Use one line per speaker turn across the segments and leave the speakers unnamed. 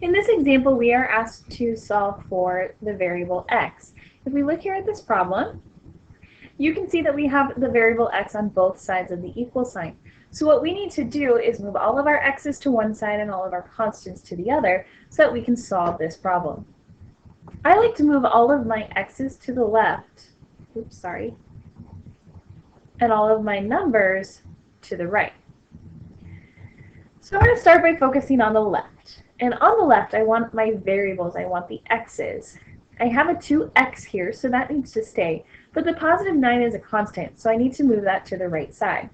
In this example, we are asked to solve for the variable x. If we look here at this problem, you can see that we have the variable x on both sides of the equal sign. So what we need to do is move all of our x's to one side and all of our constants to the other so that we can solve this problem. I like to move all of my x's to the left, and all of my numbers to the right. So I'm going to start by focusing on the left. And on the left, I want my variables. I want the x's. I have a 2x here, so that needs to stay. But the positive 9 is a constant, so I need to move that to the right side.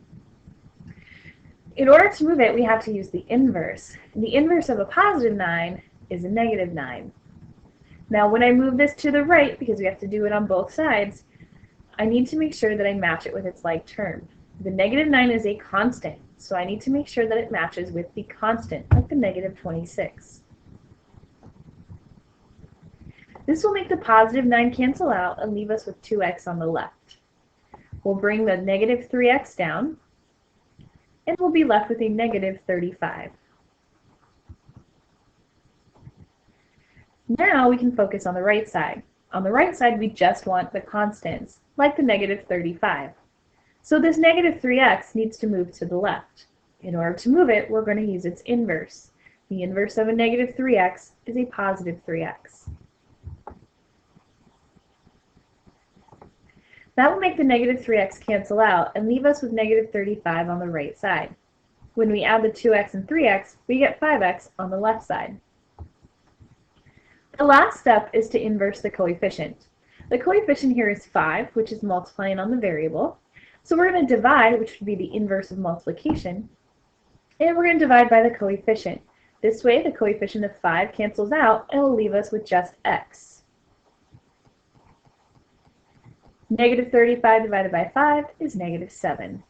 In order to move it, we have to use the inverse. And the inverse of a positive 9 is a negative 9. Now, when I move this to the right, because we have to do it on both sides, I need to make sure that I match it with its like term. The negative 9 is a constant, so I need to make sure that it matches with the constant, like the negative 26. This will make the positive 9 cancel out and leave us with 2x on the left. We'll bring the negative 3x down, and we'll be left with a negative 35. Now we can focus on the right side. On the right side, we just want the constants, like the negative 35. So this negative 3x needs to move to the left. In order to move it, we're going to use its inverse. The inverse of a negative 3x is a positive 3x. That will make the negative 3x cancel out and leave us with negative 35 on the right side. When we add the 2x and 3x, we get 5x on the left side. The last step is to inverse the coefficient. The coefficient here is 5, which is multiplying on the variable. So we're going to divide, which would be the inverse of multiplication, and we're going to divide by the coefficient. This way, the coefficient of 5 cancels out and will leave us with just x. Negative 35 divided by 5 is negative 7.